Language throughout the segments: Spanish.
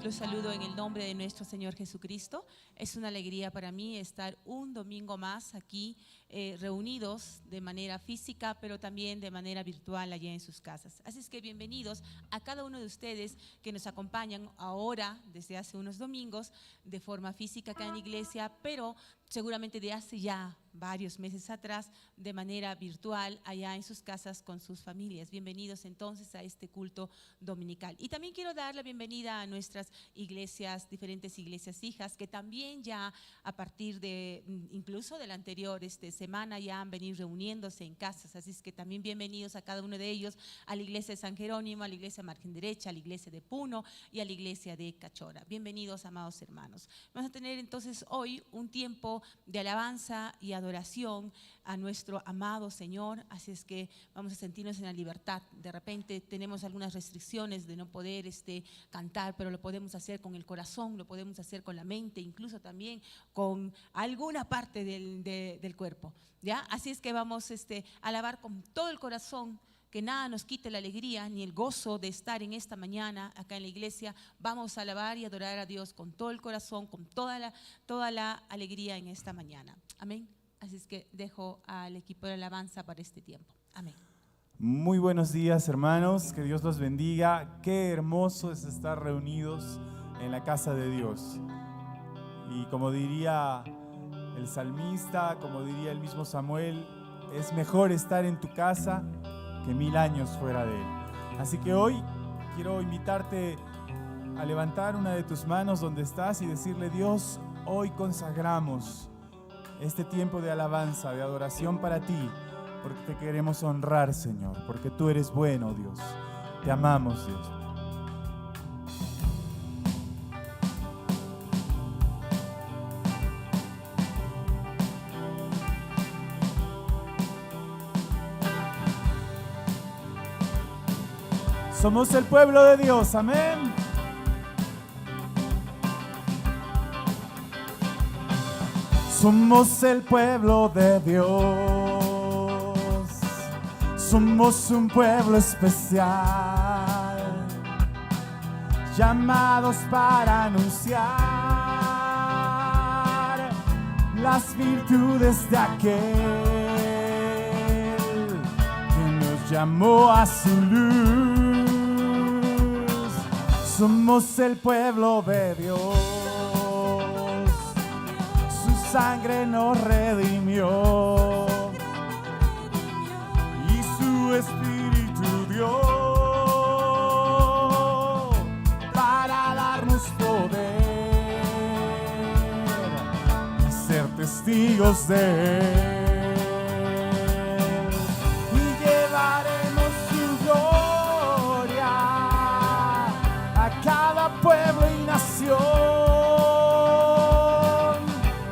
Los saludo en el nombre de nuestro Señor Jesucristo. Es una alegría para mí estar un domingo más aquí reunidos de manera física, pero también de manera virtual allá en sus casas. Así es que bienvenidos a cada uno de ustedes que nos acompañan ahora, desde hace unos domingos, de forma física acá en la iglesia, pero seguramente de hace ya varios meses atrás, de manera virtual, allá en sus casas con sus familias. Bienvenidos entonces a este culto dominical. Y también quiero dar la bienvenida a nuestras iglesias, diferentes iglesias hijas, que también ya a partir de, incluso de la anterior semana, ya han venido reuniéndose en casas. Así es que también bienvenidos a cada uno de ellos, a la iglesia de San Jerónimo, a la iglesia de Margen Derecha, a la iglesia de Puno y a la iglesia de Cachora. Bienvenidos, amados hermanos. Vamos a tener entonces hoy un tiempo de alabanza y adoración a nuestro amado Señor, así es que vamos a sentirnos en la libertad. De repente tenemos algunas restricciones de no poder cantar, pero lo podemos hacer con el corazón, lo podemos hacer con la mente, incluso también con alguna parte del cuerpo, ¿ya? Así es que vamos a alabar con todo el corazón, que nada nos quite la alegría ni el gozo de estar en esta mañana acá en la iglesia. Vamos a alabar y adorar a Dios con todo el corazón, con toda la alegría en esta mañana. Amén. Así es que dejo al equipo de alabanza para este tiempo. Amén. Muy buenos días, hermanos, que Dios los bendiga. Qué hermoso es estar reunidos en la casa de Dios. Y como diría el salmista, como diría el mismo Samuel, es mejor estar en tu casa que 1000 años fuera de él. Así que hoy quiero invitarte a levantar una de tus manos donde estás y decirle: Dios, hoy consagramos este tiempo de alabanza, de adoración para ti, porque te queremos honrar, Señor, porque tú eres bueno, Dios. Te amamos, Dios. Somos el pueblo de Dios, amén. Somos el pueblo de Dios. Somos un pueblo especial, llamados para anunciar las virtudes de aquel que nos llamó a su luz. Somos el pueblo de Dios, su sangre nos redimió y su Espíritu dio para darnos poder y ser testigos de Él. Pueblo y nación,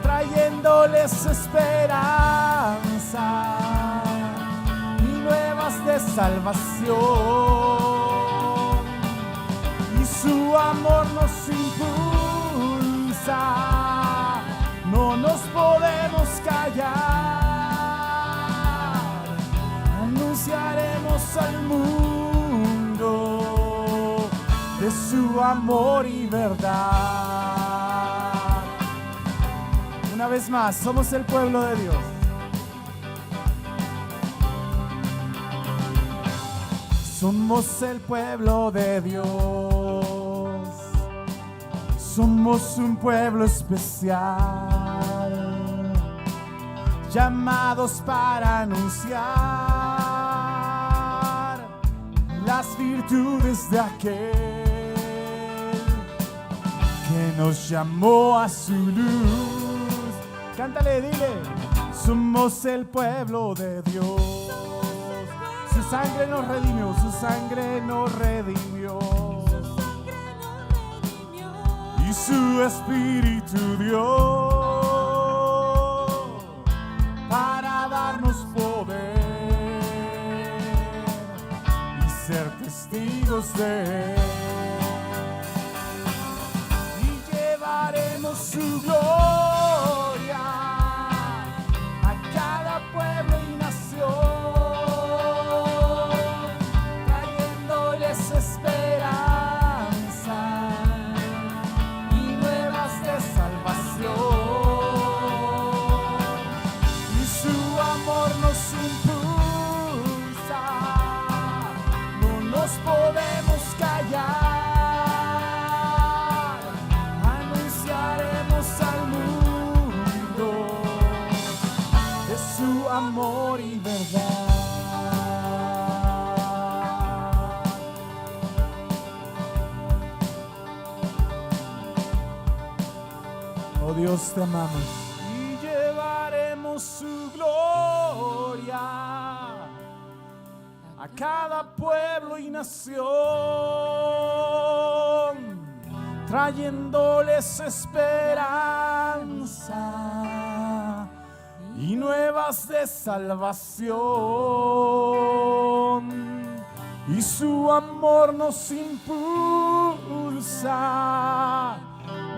trayéndoles esperanza y nuevas de salvación. Y su amor nos impulsa, no nos podemos callar, anunciaremos al mundo de su amor y verdad. Una vez más, somos el pueblo de Dios. Somos el pueblo de Dios. Somos un pueblo especial, llamados para anunciar las virtudes de aquel que nos llamó a su luz. Cántale, dile: somos el pueblo de Dios. Su sangre nos redimió, su sangre nos redimió. Y su Espíritu dio para darnos poder y ser testigos de Él. Llevaremos su gloria a cada pueblo y nación, trayéndoles esperanza Oh Dios, te amamos. Y llevaremos su gloria a cada pueblo y nación, trayéndoles esperanza y nuevas de salvación. Y su amor nos impulsa,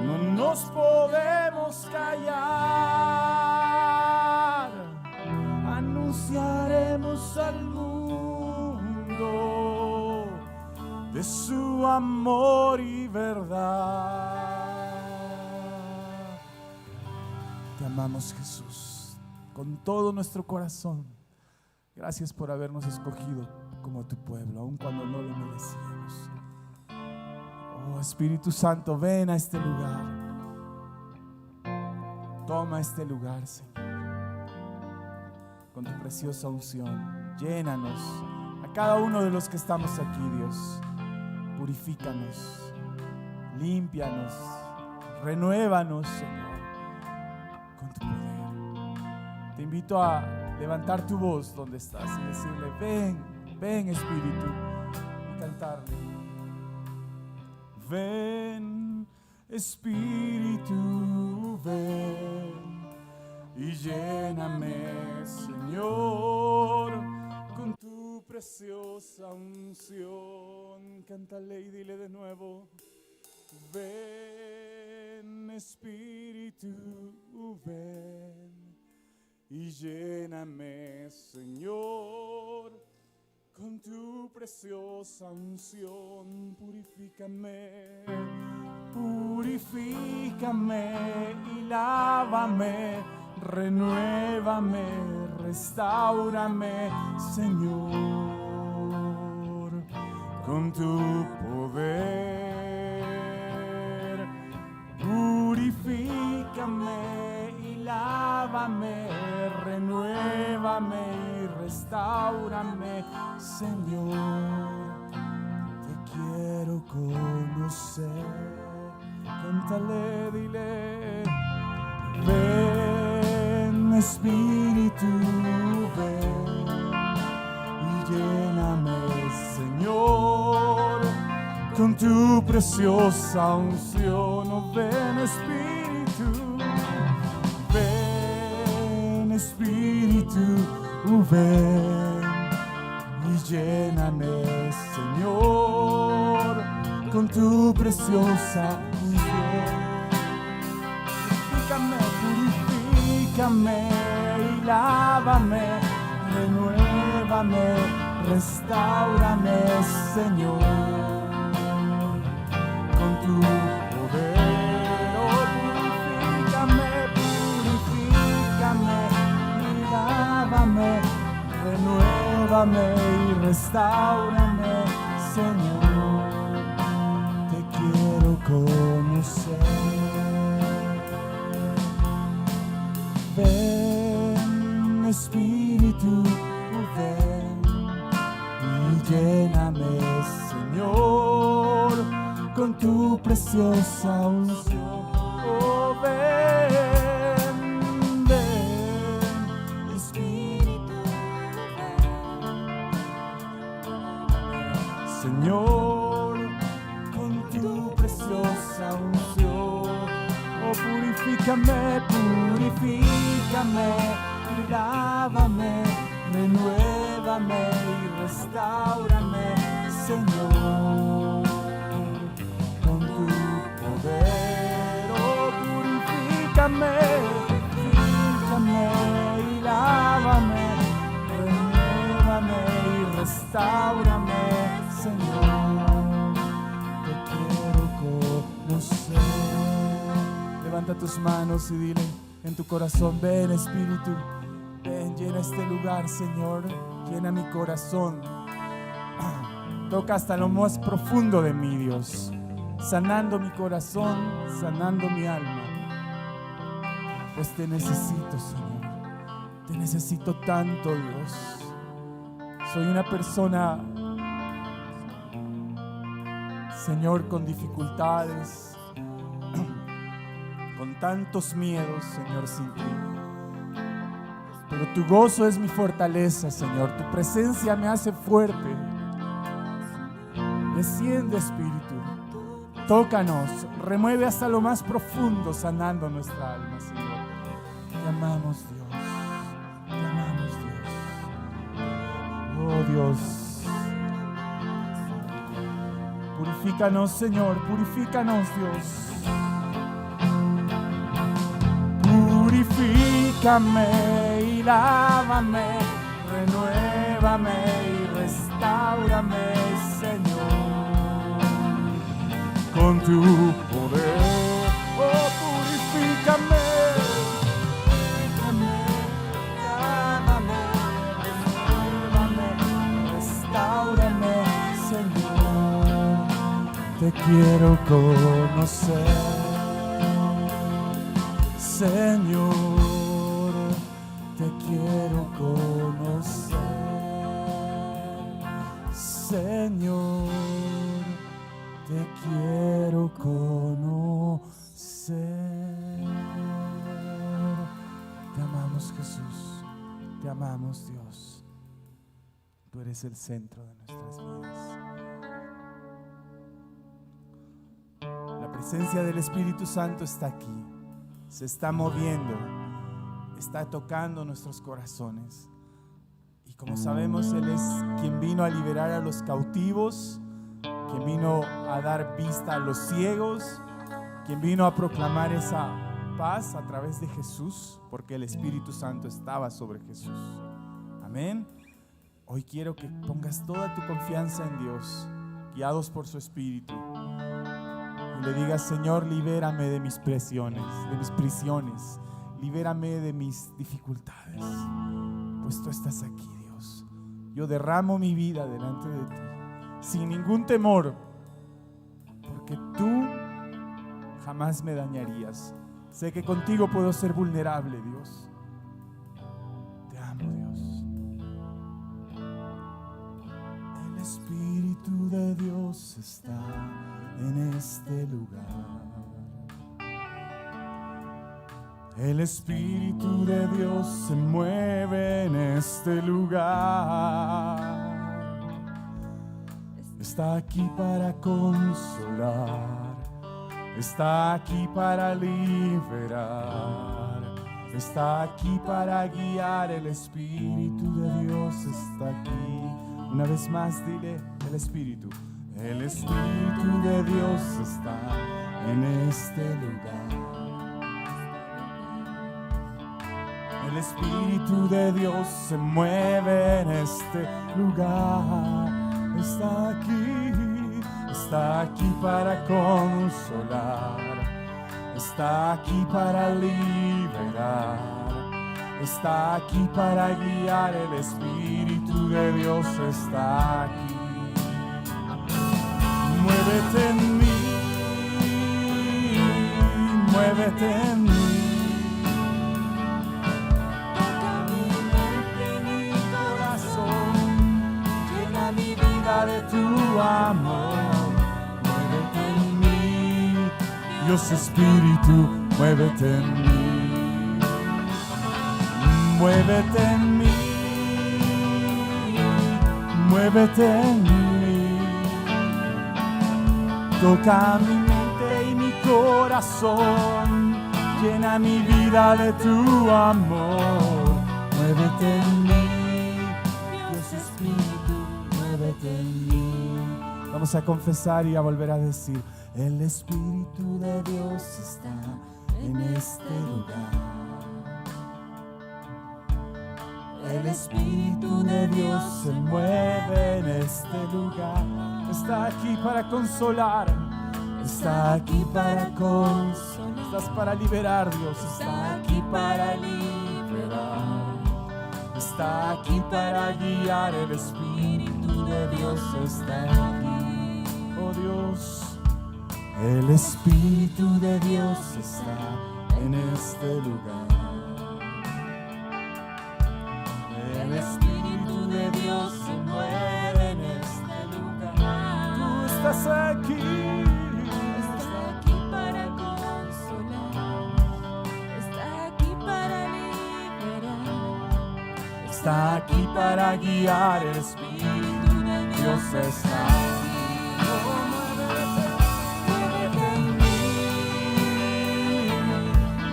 no nos podemos callar. Anunciaremos al mundo de su amor y verdad. Te amamos, Jesús, con todo nuestro corazón. Gracias por habernos escogido como tu pueblo, aun cuando no lo merecíamos. Oh Espíritu Santo, ven a este lugar. Toma este lugar, Señor, con tu preciosa unción. Llénanos a cada uno de los que estamos aquí, Dios. Purifícanos, límpianos, renuévanos, Señor, con tu poder. Te invito a levantar tu voz donde estás y decirle: ven, ven Espíritu, y cantarle: ven Espíritu, ven y lléname, Señor, con tu preciosa unción. Cántale y dile de nuevo: ven Espíritu, ven y lléname, Señor, con tu preciosa unción. Purifícame, purifícame y lávame, renuévame, restáurame, Señor, con tu poder. Purifícame y lávame, renuévame y restáurame, Señor. Te quiero conocer. Cántale, dile: ven Espíritu, ven y lléname, Señor, con tu preciosa unción. Oh, ven Espíritu, ven Espíritu, ven y lléname, Señor, con tu preciosa unción. Purifícame, purifícame y lávame, renuévame, restáurame, Señor, con tu poder. Oh, purifícame, purifícame y lávame, renuévame y restáurame, Señor. Te quiero conocer. Ven Espíritu, ven y lléname, Señor, con tu preciosa unción. Oh, ven, ven Espíritu, ven, Señor, con tu preciosa unción. Oh, purifícame, purifícame y lávame, renuévame y restáurame, Señor, con tu poder. Oh, purifícame, purifícame y lávame, renuévame y restáurame, Señor. Te quiero conocer. Levanta tus manos y dile en tu corazón: ven Espíritu, ven, llena este lugar, Señor, llena mi corazón. Toca hasta lo más profundo de mí, Dios, sanando mi corazón, sanando mi alma. Pues te necesito, Señor, te necesito tanto, Dios. Soy una persona, Señor, con dificultades. con tantos miedos, Señor, sin ti. Pero tu gozo es mi fortaleza, Señor. Tu presencia me hace fuerte. Desciende, Espíritu. Tócanos, remueve hasta lo más profundo, sanando nuestra alma, Señor. Te amamos, Dios. Te amamos, Dios. Oh, Dios. Purifícanos, Señor. Purifícanos, Dios. Purifícame y lávame, renuévame y restáurame, Señor, con tu poder. Oh, purifícame, lávame, renuévame, restáurame, Señor. Te quiero conocer, Señor, te quiero conocer, Señor, te quiero conocer. Te amamos, Jesús, te amamos, Dios. Tú eres el centro de nuestras vidas. La presencia del Espíritu Santo está aquí. Se está moviendo, está tocando nuestros corazones. Y como sabemos, Él es quien vino a liberar a los cautivos, quien vino a dar vista a los ciegos, quien vino a proclamar esa paz a través de Jesús, porque el Espíritu Santo estaba sobre Jesús. Amén. Hoy quiero que pongas toda tu confianza en Dios, guiados por su Espíritu. Y le digas: Señor, libérame de mis prisiones, libérame de mis dificultades, pues tú estás aquí, Dios. Yo derramo mi vida delante de ti, sin ningún temor, porque tú jamás me dañarías. Sé que contigo puedo ser vulnerable, Dios. Te amo, Dios. El Espíritu de Dios está en este lugar. El Espíritu de Dios se mueve en este lugar. Está aquí para consolar, está aquí para liberar, está aquí para guiar. El Espíritu de Dios está aquí. Una vez más, dile: el Espíritu. El Espíritu de Dios está en este lugar. El Espíritu de Dios se mueve en este lugar. Está aquí para consolar, está aquí para liberar, está aquí para guiar. El Espíritu de Dios está aquí. Muévete en mí, muévete en mí. Toca mi mente, mi corazón, llena mi vida de tu amor. Muévete en mí, Dios Espíritu, muévete en mí. Muévete en mí, muévete en mí. Toca mi mente y mi corazón, llena mi vida de tu amor. Muévete en mí, Dios Espíritu, muévete en mí. Vamos a confesar y a volver a decir: el Espíritu de Dios está en este lugar. El Espíritu de Dios se mueve en este lugar. Está aquí para consolar, está aquí para consolar. Estás para liberar, Dios. Está aquí para liberar, está aquí para guiar. El Espíritu de Dios está aquí. Oh Dios, el Espíritu de Dios está en este lugar. El Espíritu de Dios se mueve en este lugar. Tú estás aquí para consolar, está aquí para guiar, el Espíritu de Dios está aquí. Muévete en mí,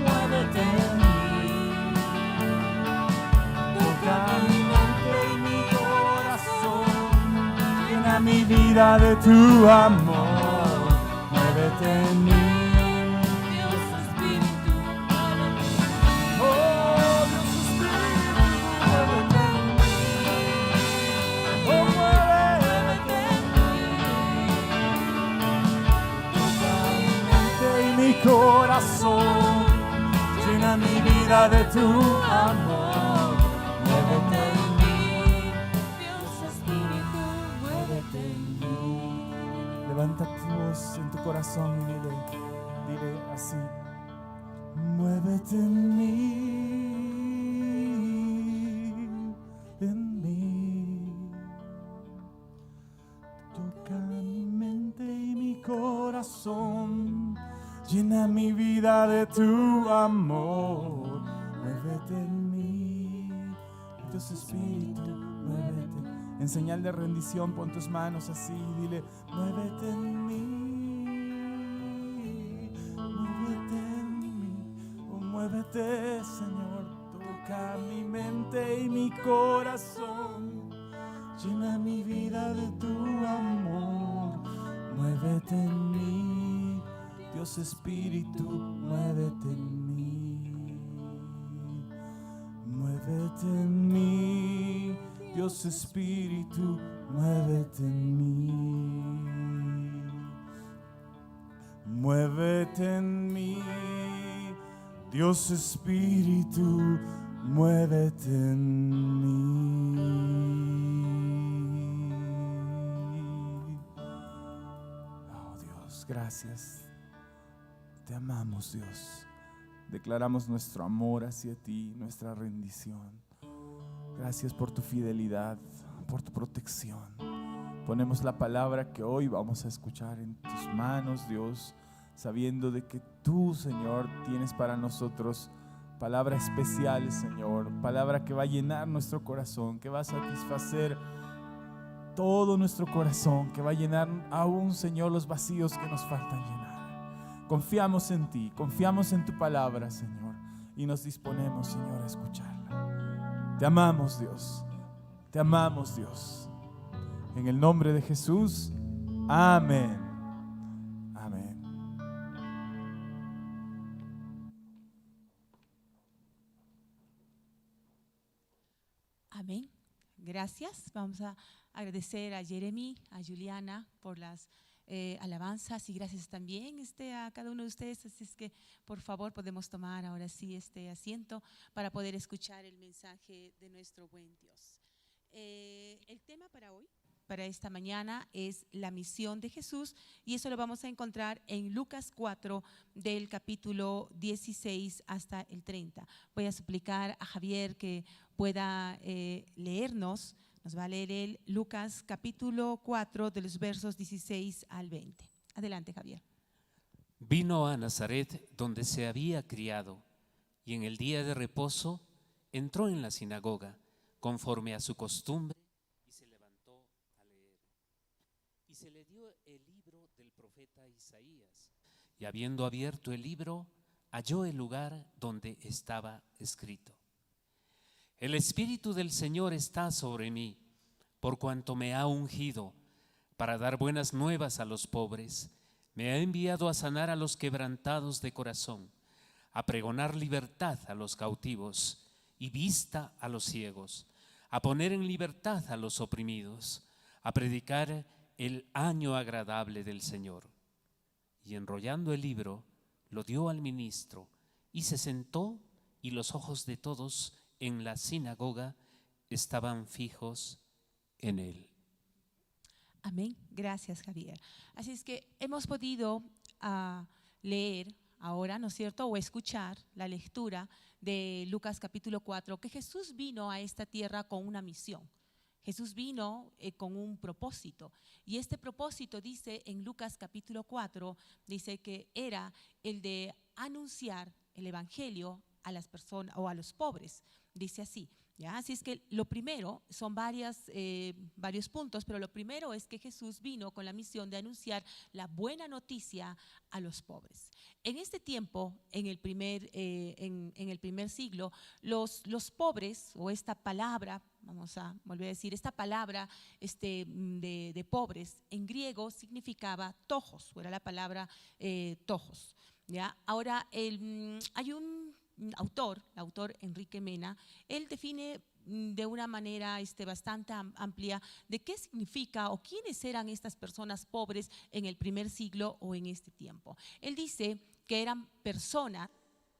muévete en mí. Toca mi mente y mi corazón, llena mi vida de tu amor. Muévete en mí. Corazón, llena mi vida de tu amor. Muévete en mí, Dios Espíritu, muévete en mí. Levanta tu voz en tu corazón y dile así: muévete en mí, en mí. Toca mi mente y mi corazón, llena mi vida de tu amor. Muévete en mí, Dios Espíritu, muévete. En señal de rendición, pon tus manos así y dile: muévete en mí, muévete en mí. Oh, muévete, Señor, toca mi mente y mi corazón, llena mi vida de tu amor. Muévete en mí, Dios Espíritu, muévete en mí. Muévete en mí, Dios Espíritu, muévete en mí. Muévete en mí, Dios Espíritu, muévete en mí. Oh Dios, gracias. Te amamos, Dios. Declaramos nuestro amor hacia ti, nuestra rendición. Gracias por tu fidelidad, por tu protección. Ponemos la palabra que hoy vamos a escuchar en tus manos, Dios, sabiendo de que tú, Señor, tienes para nosotros palabra especial, Señor, palabra que va a llenar nuestro corazón, que va a satisfacer todo nuestro corazón, que va a llenar aún, Señor, los vacíos que nos faltan llenar. Confiamos en ti, confiamos en tu palabra, Señor, y nos disponemos, Señor, a escucharla. Te amamos, Dios. Te amamos, Dios. En el nombre de Jesús, amén. Amén. Amén. Gracias. Vamos a agradecer a Jeremy, a Juliana por las alabanzas, y gracias también a cada uno de ustedes. Así es que por favor podemos tomar ahora sí este asiento para poder escuchar el mensaje de nuestro buen Dios. El tema para hoy, para esta mañana, es la misión de Jesús, y eso lo vamos a encontrar en Lucas 4 del capítulo 16 hasta el 30. Voy a suplicar a Javier que pueda leernos. Nos va a leer el Lucas capítulo 4 de los versos 16 al 20. Adelante, Javier. Vino a Nazaret, donde se había criado, y en el día de reposo entró en la sinagoga, conforme a su costumbre, y se levantó a leer. Y se le dio el libro del profeta Isaías, y habiendo abierto el libro, halló el lugar donde estaba escrito: El Espíritu del Señor está sobre mí, por cuanto me ha ungido para dar buenas nuevas a los pobres. Me ha enviado a sanar a los quebrantados de corazón, a pregonar libertad a los cautivos y vista a los ciegos, a poner en libertad a los oprimidos, a predicar el año agradable del Señor. Y enrollando el libro, lo dio al ministro y se sentó, y los ojos de todos en la sinagoga estaban fijos en él. Amén. Gracias, Javier. Así es que hemos podido leer ahora, ¿no es cierto?, o escuchar la lectura de Lucas capítulo 4, que Jesús vino a esta tierra con una misión. Jesús vino con un propósito, y este propósito dice en Lucas capítulo 4, dice que era el de anunciar el evangelio a las personas o a los pobres. Dice así, ¿Ya? Así es que lo primero, son varios puntos, pero lo primero es que Jesús vino con la misión de anunciar la buena noticia a los pobres. En este tiempo, en el primer siglo, los pobres, o esta palabra, vamos a volver a decir, esta palabra de pobres, en griego significaba tojos, o era la palabra tojos. ¿Ya? Ahora, hay un autor, el autor Enrique Mena, él define de una manera bastante amplia de qué significa o quiénes eran estas personas pobres en el primer siglo o en este tiempo. Él dice que eran personas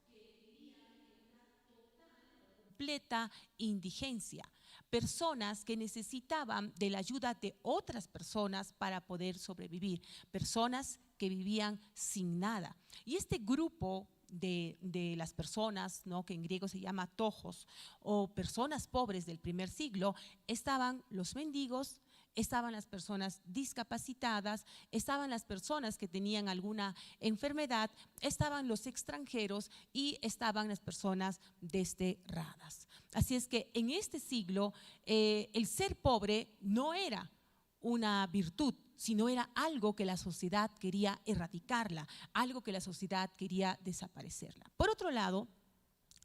que vivían en una total o completa indigencia, personas que necesitaban de la ayuda de otras personas para poder sobrevivir, personas que vivían sin nada. Y este grupo de las personas, ¿no?, que en griego se llama tojos, o personas pobres del primer siglo, estaban los mendigos, estaban las personas discapacitadas, estaban las personas que tenían alguna enfermedad, estaban los extranjeros y estaban las personas desterradas. Así es que en este siglo el ser pobre no era una virtud, sino era algo que la sociedad quería erradicarla, algo que la sociedad quería desaparecerla. Por otro lado,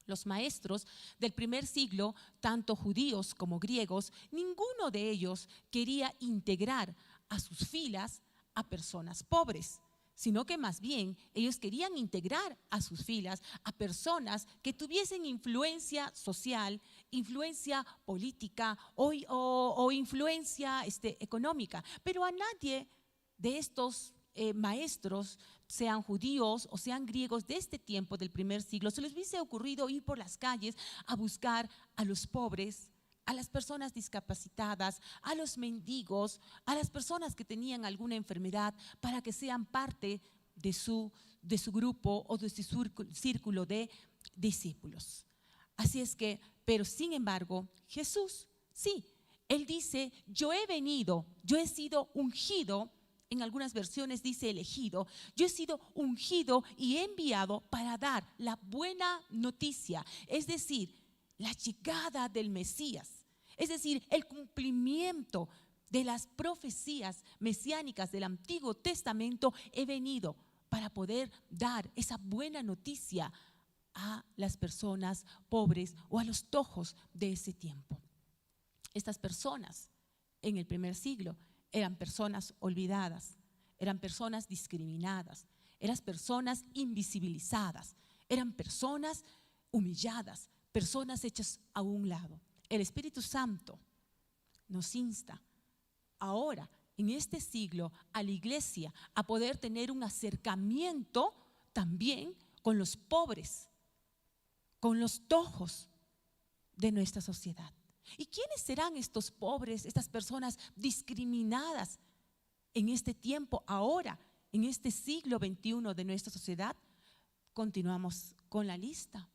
los maestros del primer siglo, tanto judíos como griegos, ninguno de ellos quería integrar a sus filas a personas pobres, sino que más bien ellos querían integrar a sus filas a personas que tuviesen influencia social, influencia política o influencia económica. Pero a nadie de estos maestros, sean judíos o sean griegos de este tiempo del primer siglo, se les hubiese ocurrido ir por las calles a buscar a los pobres, a las personas discapacitadas, a los mendigos, a las personas que tenían alguna enfermedad para que sean parte de su grupo o de su círculo de discípulos. Así es que, pero sin embargo, Jesús, sí, Él dice, yo he venido, yo he sido ungido, en algunas versiones dice elegido, yo he sido ungido y enviado para dar la buena noticia, es decir, la llegada del Mesías, es decir, el cumplimiento de las profecías mesiánicas del Antiguo Testamento. He venido para poder dar esa buena noticia a las personas pobres o a los tojos de ese tiempo. Estas personas en el primer siglo eran personas olvidadas, eran personas discriminadas, eran personas invisibilizadas, eran personas humilladas, personas hechas a un lado. El Espíritu Santo nos insta ahora, en este siglo, a la iglesia a poder tener un acercamiento también con los pobres, con los tojos de nuestra sociedad. ¿Y quiénes serán estos pobres, estas personas discriminadas en este tiempo, ahora, en este siglo XXI de nuestra sociedad? Continuamos con la lista,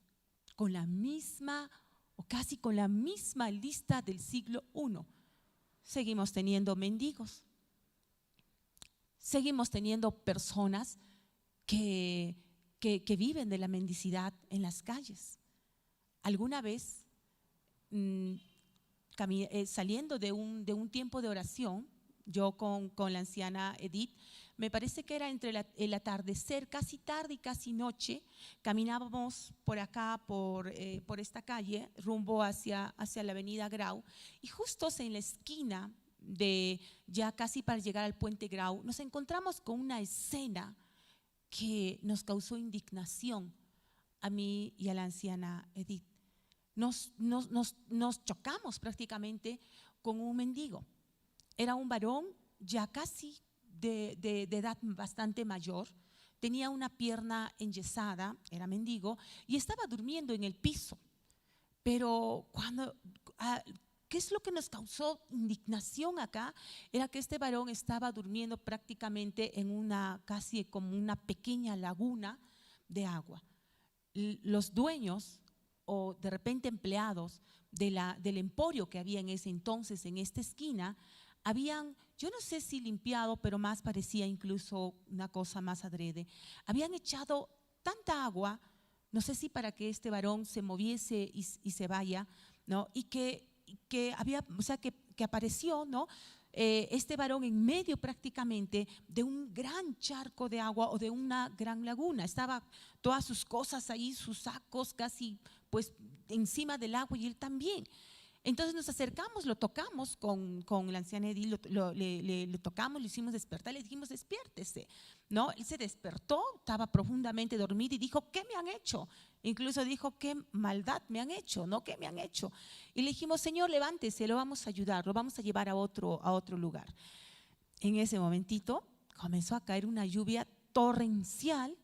con la misma o casi con la misma lista del siglo I. Seguimos teniendo mendigos, seguimos teniendo personas que viven de la mendicidad en las calles. Alguna vez, saliendo de un tiempo de oración, yo con la anciana Edith, me parece que era entre el atardecer, casi tarde y casi noche, caminábamos por acá, por esta calle, rumbo hacia la avenida Grau, y justo en la esquina ya casi para llegar al puente Grau, nos encontramos con una escena que nos causó indignación a mí y a la anciana Edith. Nos chocamos prácticamente con un mendigo. Era un varón ya casi de edad bastante mayor, tenía una pierna enyesada, era mendigo y estaba durmiendo en el piso. Pero ¿qué es lo que nos causó indignación acá? Era que este varón estaba durmiendo prácticamente en casi como una pequeña laguna de agua. Los dueños o de repente empleados del emporio que había en ese entonces en esta esquina, yo no sé si limpiado, pero más parecía incluso una cosa más adrede. Habían echado tanta agua, no sé si para que este varón se moviese y se vaya, ¿no? Y que había, o sea, que apareció, ¿no? Este varón en medio prácticamente de un gran charco de agua o de una gran laguna. Estaba todas sus cosas ahí, sus sacos casi pues encima del agua y él también. Entonces nos acercamos, lo tocamos con la anciana Edith, le tocamos, le hicimos despertar, le dijimos despiértese, ¿no? Él se despertó, estaba profundamente dormido y dijo, ¿qué me han hecho? Incluso dijo, ¿qué maldad me han hecho? ¿No? ¿Qué me han hecho? Y le dijimos, Señor, levántese, lo vamos a ayudar, lo vamos a llevar a otro lugar. En ese momentito comenzó a caer una lluvia torrencial.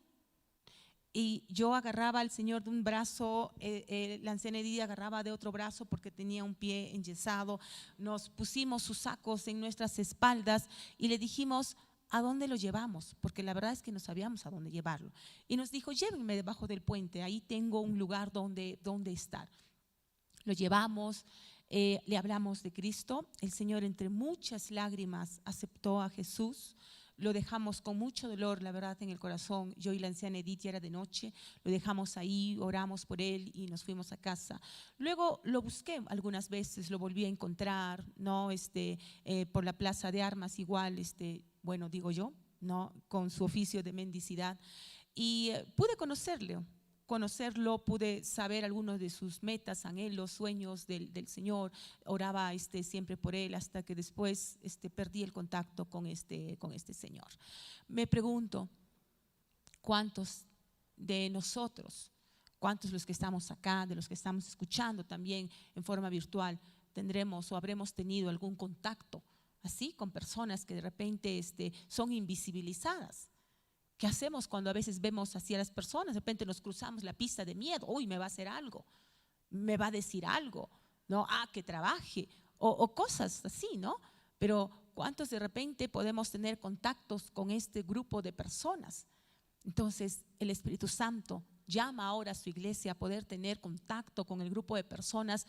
Y yo agarraba al Señor de un brazo, la anciana Edith agarraba de otro brazo porque tenía un pie enyesado. Nos pusimos sus sacos en nuestras espaldas y le dijimos, ¿a dónde lo llevamos? Porque la verdad es que no sabíamos a dónde llevarlo. Y nos dijo, llévenme debajo del puente, ahí tengo un lugar donde estar. Lo llevamos, le hablamos de Cristo. El Señor, entre muchas lágrimas, aceptó a Jesús. Lo dejamos con mucho dolor, la verdad, en el corazón. Yo y la anciana Edith, ya era de noche, lo dejamos ahí, oramos por él y nos fuimos a casa. Luego lo busqué algunas veces, lo volví a encontrar, ¿no? Por la plaza de armas igual, bueno, digo yo, ¿no? Con su oficio de mendicidad. Y pude conocerlo, pude saber algunos de sus metas, anhelos, sueños del Señor. Oraba siempre por él hasta que después perdí el contacto con este Señor. Me pregunto, ¿cuántos de nosotros, cuántos los que estamos acá, de los que estamos escuchando también en forma virtual, tendremos o habremos tenido algún contacto así con personas que de repente son invisibilizadas? ¿Qué hacemos cuando a veces vemos así a las personas? De repente nos cruzamos la pista de miedo. Uy, me va a hacer algo, me va a decir algo, ¿no? Que trabaje o cosas así, ¿no? Pero ¿cuántos de repente podemos tener contactos con este grupo de personas? Entonces el Espíritu Santo llama ahora a su iglesia a poder tener contacto con el grupo de personas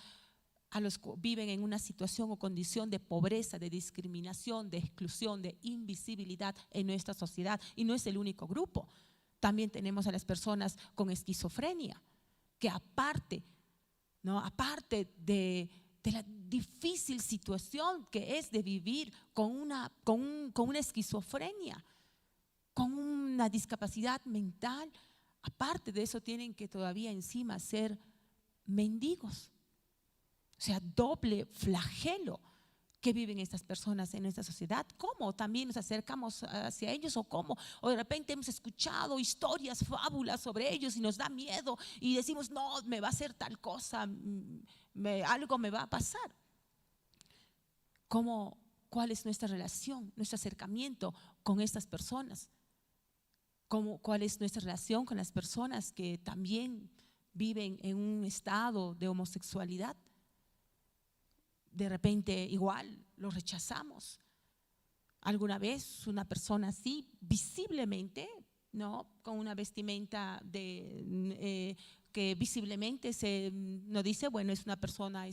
a los que viven en una situación o condición de pobreza, de discriminación, de exclusión, de invisibilidad en nuestra sociedad. Y no es el único grupo. También tenemos a las personas con esquizofrenia, que aparte de la difícil situación que es de vivir con una esquizofrenia, con una discapacidad mental, aparte de eso tienen que todavía encima ser mendigos. O sea, doble flagelo que viven estas personas en nuestra sociedad. ¿Cómo también nos acercamos hacia ellos o cómo? O de repente hemos escuchado historias, fábulas sobre ellos y nos da miedo y decimos, no, me va a hacer tal cosa, algo me va a pasar. ¿Cuál es nuestra relación, nuestro acercamiento con estas personas? ¿Cuál es nuestra relación con las personas que también viven en un estado de homosexualidad? De repente igual lo rechazamos. Alguna vez una persona así, visiblemente, ¿no? Con una vestimenta que visiblemente nos dice, bueno, es una persona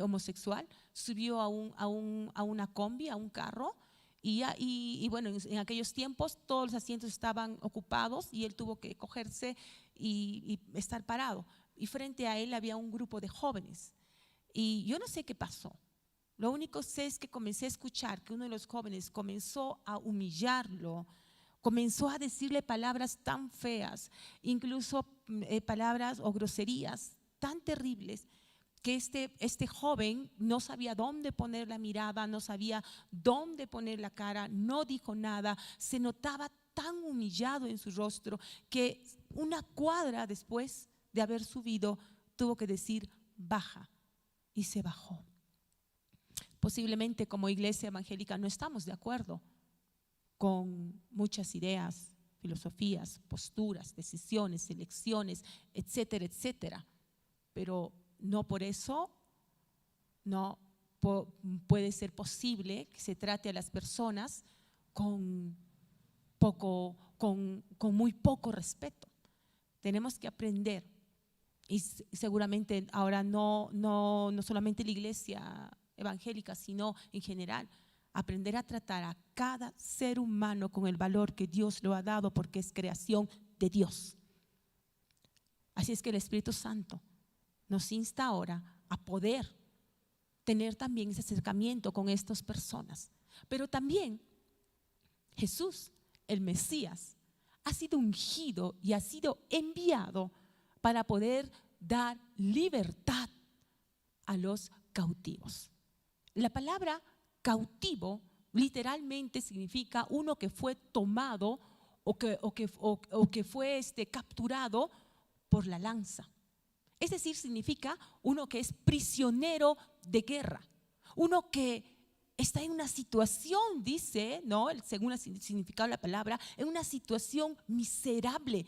homosexual, subió a una combi, a un carro, y bueno, en aquellos tiempos todos los asientos estaban ocupados y él tuvo que cogerse y estar parado. Y frente a él había un grupo de jóvenes. Y yo no sé qué pasó. Lo único que sé es que comencé a escuchar que uno de los jóvenes comenzó a humillarlo, comenzó a decirle palabras tan feas, incluso palabras o groserías tan terribles, que este joven no sabía dónde poner la mirada, no sabía dónde poner la cara, no dijo nada, se notaba tan humillado en su rostro que una cuadra después de haber subido tuvo que decir baja. Y se bajó. Posiblemente como iglesia evangélica no estamos de acuerdo con muchas ideas, filosofías, posturas, decisiones, elecciones, etcétera, etcétera. Pero no por eso no puede ser posible que se trate a las personas con muy poco respeto. Tenemos que aprender. Y seguramente ahora no solamente la iglesia evangélica, sino en general, aprender a tratar a cada ser humano con el valor que Dios lo ha dado, porque es creación de Dios. Así es que el Espíritu Santo nos insta ahora a poder tener también ese acercamiento con estas personas. Pero también Jesús, el Mesías, ha sido ungido y ha sido enviado para poder dar libertad a los cautivos. La palabra cautivo literalmente significa uno que fue tomado o que fue capturado por la lanza. Es decir, significa uno que es prisionero de guerra, uno que está en una situación, dice, ¿no?, según el significado de la palabra, en una situación miserable,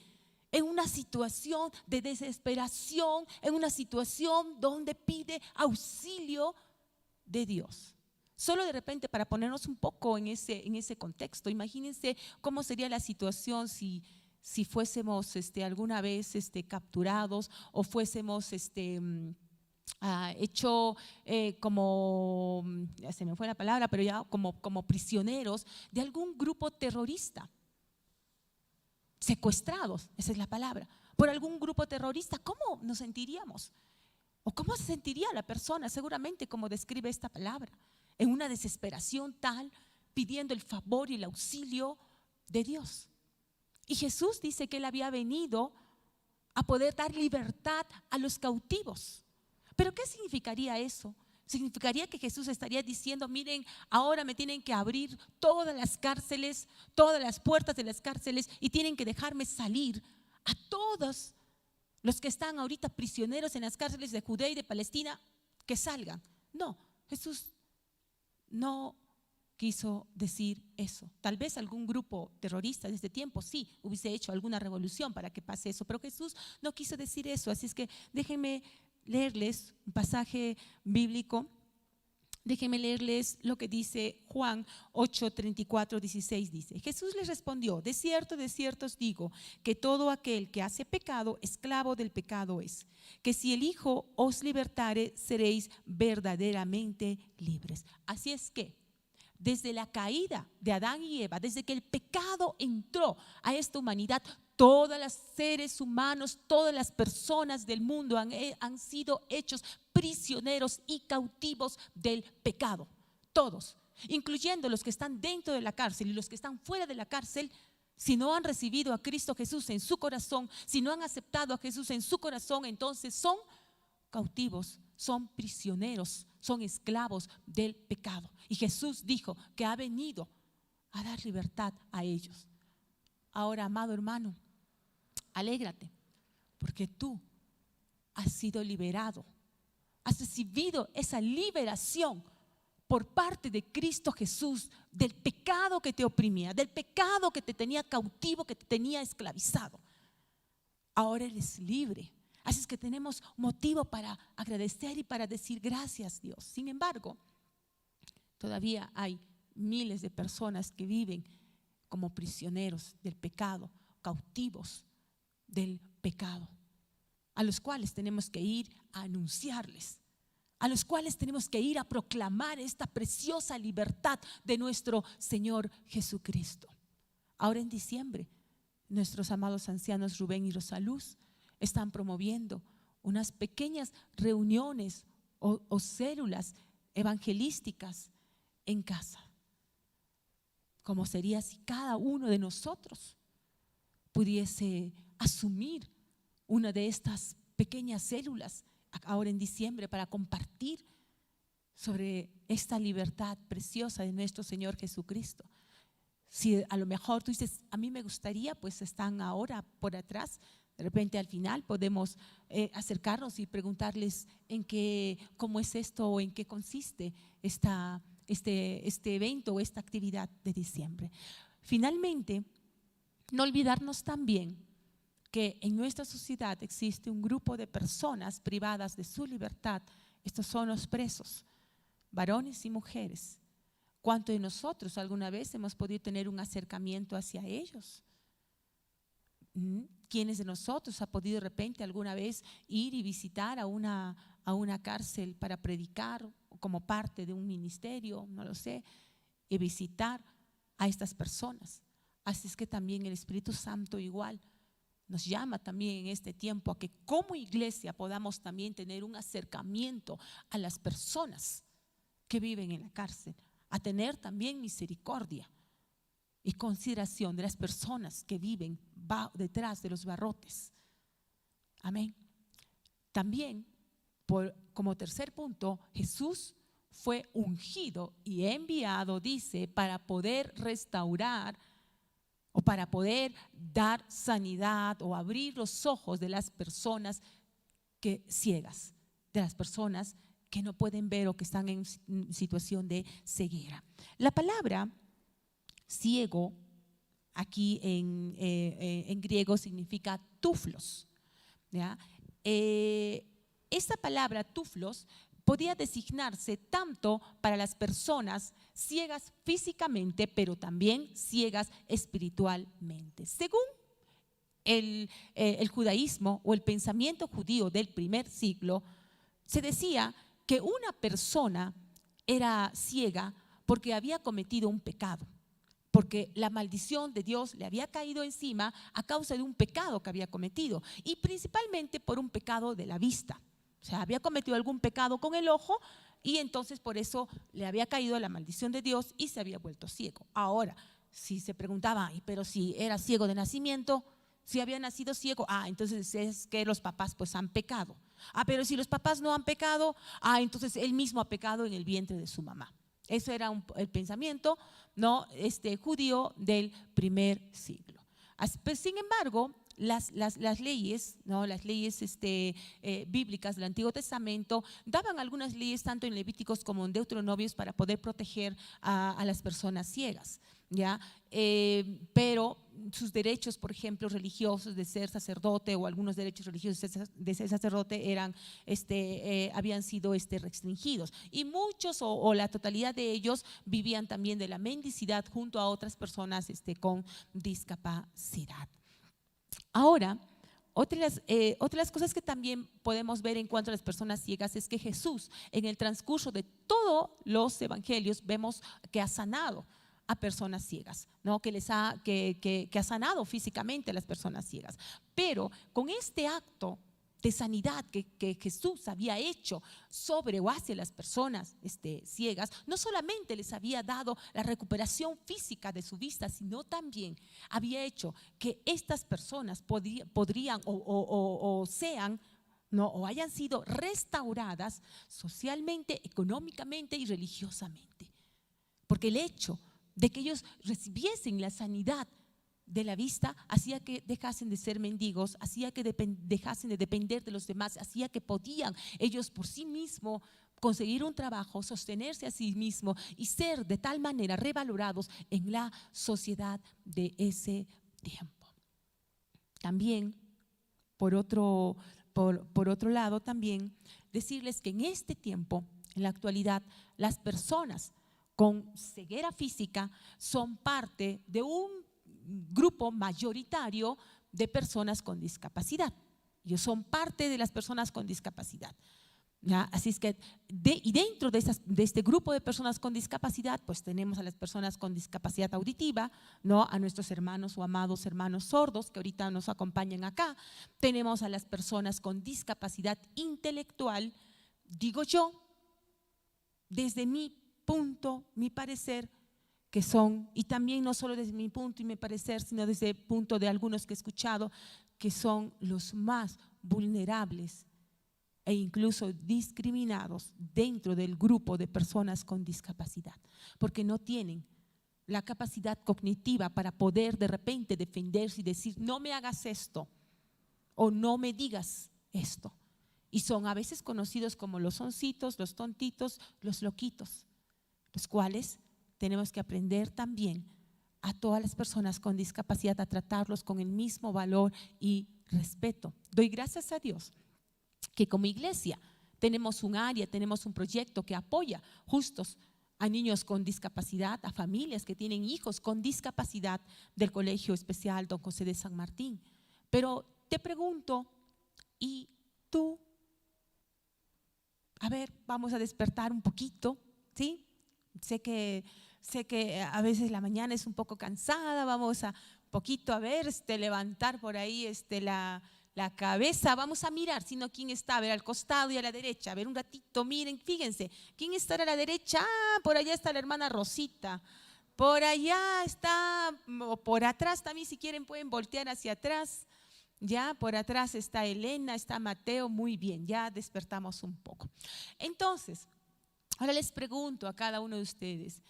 en una situación de desesperación, en una situación donde pide auxilio de Dios. Solo de repente para ponernos un poco en ese contexto, imagínense cómo sería la situación si fuésemos alguna vez capturados o fuésemos hecho como, ya se me fue la palabra, pero ya como prisioneros de algún grupo terrorista, secuestrados, esa es la palabra, por algún grupo terrorista. ¿Cómo nos sentiríamos? ¿O cómo se sentiría la persona? Seguramente como describe esta palabra, en una desesperación tal, pidiendo el favor y el auxilio de Dios. Y Jesús dice que Él había venido a poder dar libertad a los cautivos. ¿Pero qué significaría eso? Significaría que Jesús estaría diciendo: miren, ahora me tienen que abrir todas las cárceles, todas las puertas de las cárceles, y tienen que dejarme salir a todos los que están ahorita prisioneros en las cárceles de Judea y de Palestina, que salgan. No, Jesús no quiso decir eso. Tal vez algún grupo terrorista de este tiempo sí hubiese hecho alguna revolución para que pase eso, pero Jesús no quiso decir eso. Así es que déjenme leerles un pasaje bíblico. Déjenme leerles lo que dice Juan 8:34-16. Dice: Jesús les respondió: de cierto os digo, que todo aquel que hace pecado, esclavo del pecado es. Que si el Hijo os libertare, seréis verdaderamente libres. Así es que desde la caída de Adán y Eva, desde que el pecado entró a esta humanidad, todos los seres humanos, todas las personas del mundo han sido hechos prisioneros y cautivos del pecado. Todos, incluyendo los que están dentro de la cárcel y los que están fuera de la cárcel. Si no han recibido a Cristo Jesús en su corazón, si no han aceptado a Jesús en su corazón, entonces son cautivos, son prisioneros, son esclavos del pecado. Y Jesús dijo que ha venido a dar libertad a ellos. Ahora, amado hermano, alégrate, porque tú has sido liberado, has recibido esa liberación por parte de Cristo Jesús del pecado que te oprimía, del pecado que te tenía cautivo, que te tenía esclavizado. Ahora eres libre. Así es que tenemos motivo para agradecer y para decir gracias, Dios. Sin embargo, todavía hay miles de personas que viven como prisioneros del pecado, cautivos del pecado, a los cuales tenemos que ir a anunciarles, a los cuales tenemos que ir a proclamar esta preciosa libertad de nuestro Señor Jesucristo. Ahora en diciembre, nuestros amados ancianos Rubén y Rosaluz están promoviendo unas pequeñas reuniones o células evangelísticas en casa. Como sería si cada uno de nosotros pudiese asumir una de estas pequeñas células ahora en diciembre para compartir sobre esta libertad preciosa de nuestro Señor Jesucristo. Si a lo mejor tú dices: a mí me gustaría, pues están ahora por atrás. De repente al final podemos acercarnos y preguntarles cómo es esto o en qué consiste este evento o esta actividad de diciembre. Finalmente, no olvidarnos también que en nuestra sociedad existe un grupo de personas privadas de su libertad. Estos son los presos, varones y mujeres. ¿Cuántos de nosotros alguna vez hemos podido tener un acercamiento hacia ellos? ¿Quiénes de nosotros ha podido de repente alguna vez ir y visitar a una cárcel para predicar como parte de un ministerio, no lo sé, y visitar a estas personas? Así es que también el Espíritu Santo igual nos llama también en este tiempo a que como iglesia podamos también tener un acercamiento a las personas que viven en la cárcel, a tener también misericordia y consideración de las personas que viven detrás de los barrotes. Amén. También, como tercer punto, Jesús fue ungido y enviado, dice, para poder restaurar o para poder dar sanidad o abrir los ojos de las personas ciegas, de las personas que no pueden ver o que están en situación de ceguera. La palabra ciego aquí en griego significa tuflos, ¿ya? Esta palabra tuflos podía designarse tanto para las personas ciegas físicamente, pero también ciegas espiritualmente. Según el judaísmo o el pensamiento judío del primer siglo, se decía que una persona era ciega porque había cometido un pecado, porque la maldición de Dios le había caído encima a causa de un pecado que había cometido, y principalmente por un pecado de la vista. O sea, había cometido algún pecado con el ojo y entonces por eso le había caído la maldición de Dios y se había vuelto ciego. Ahora, si se preguntaba, pero si era ciego de nacimiento, si había nacido ciego, entonces es que los papás pues han pecado. Pero si los papás no han pecado, entonces él mismo ha pecado en el vientre de su mamá. Eso era el pensamiento, ¿no? Judío del primer siglo. Pues, sin embargo, las leyes, ¿no? Las leyes bíblicas del Antiguo Testamento daban algunas leyes tanto en Levíticos como en Deuteronomios para poder proteger a las personas ciegas, ¿ya? Pero sus derechos, por ejemplo, religiosos de ser sacerdote o algunos derechos religiosos de ser sacerdote habían sido restringidos, y muchos o la totalidad de ellos vivían también de la mendicidad junto a otras personas con discapacidad. Ahora, otras cosas que también podemos ver en cuanto a las personas ciegas es que Jesús, en el transcurso de todos los evangelios, vemos que ha sanado a personas ciegas, ¿no? que ha sanado físicamente a las personas ciegas. Pero con este acto de sanidad que Jesús había hecho sobre o hacia las personas ciegas, no solamente les había dado la recuperación física de su vista, sino también había hecho que estas personas podrían o sean, ¿no? o hayan sido restauradas socialmente, económicamente y religiosamente. Porque el hecho de que ellos recibiesen la sanidad de la vista hacía que dejasen de ser mendigos, hacía que dejasen de depender de los demás, hacía que podían ellos por sí mismos conseguir un trabajo, sostenerse a sí mismos y ser de tal manera revalorados en la sociedad de ese tiempo. También, por otro lado, también decirles que en este tiempo, en la actualidad, las personas con ceguera física son parte de un grupo mayoritario de personas con discapacidad. Ellos son parte de las personas con discapacidad, ¿ya? Así es que y dentro de este grupo de personas con discapacidad, pues tenemos a las personas con discapacidad auditiva, ¿no? A nuestros hermanos o amados hermanos sordos que ahorita nos acompañan acá. Tenemos a las personas con discapacidad intelectual, digo yo, desde mi punto, mi parecer, que son, y también no solo desde mi punto y mi parecer, sino desde el punto de algunos que he escuchado, que son los más vulnerables e incluso discriminados dentro del grupo de personas con discapacidad, porque no tienen la capacidad cognitiva para poder de repente defenderse y decir, no me hagas esto o no me digas esto. Y son a veces conocidos como los soncitos, los tontitos, los loquitos, los cuales tenemos que aprender también a todas las personas con discapacidad a tratarlos con el mismo valor y respeto. Doy gracias a Dios que como iglesia tenemos un área, tenemos un proyecto que apoya justos a niños con discapacidad, a familias que tienen hijos con discapacidad del Colegio Especial Don José de San Martín. Pero te pregunto, ¿y tú? A ver, vamos a despertar un poquito, ¿sí? Sé que a veces la mañana es un poco cansada, vamos a poquito, a ver, levantar por ahí la cabeza, vamos a mirar, sino quién está, a ver al costado y a la derecha, a ver un ratito, miren, fíjense, ¿quién está a la derecha? Ah, por allá está la hermana Rosita, por allá está, o por atrás también, si quieren pueden voltear hacia atrás, ya por atrás está Elena, está Mateo, muy bien, ya despertamos un poco. Entonces, ahora les pregunto a cada uno de ustedes,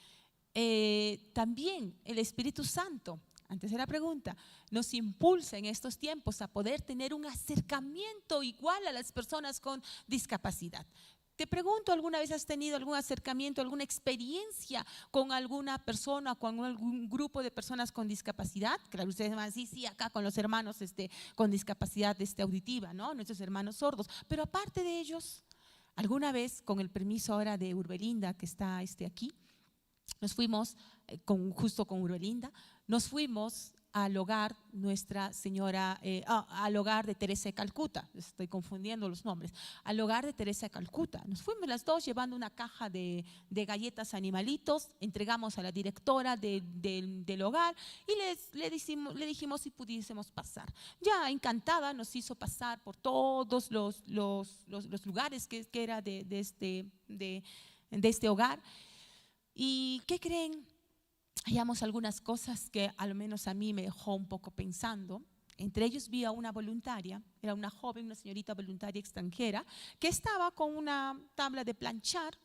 también el Espíritu Santo, antes de la pregunta, nos impulsa en estos tiempos a poder tener un acercamiento igual a las personas con discapacidad. Te pregunto, ¿alguna vez has tenido algún acercamiento, alguna experiencia con alguna persona, con algún grupo de personas con discapacidad? Claro, ustedes van a decir, sí, acá con los hermanos con discapacidad auditiva, ¿no? Nuestros hermanos sordos. Pero aparte de ellos, alguna vez, con el permiso ahora de Urbelinda, que está aquí, nos fuimos, justo con Urbelinda, nos fuimos al hogar Nuestra Señora, al hogar de Teresa de Calcuta, estoy confundiendo los nombres, al hogar de Teresa de Calcuta. Nos fuimos las dos llevando una caja de galletas animalitos, entregamos a la directora del hogar y le dijimos si pudiésemos pasar. Ya encantada nos hizo pasar por todos los lugares que era de este hogar. ¿Y qué creen? Hallamos algunas cosas que al menos a mí me dejó un poco pensando. Entre ellos vi a una voluntaria, era una joven, una señorita voluntaria extranjera, que estaba con una tabla de planchar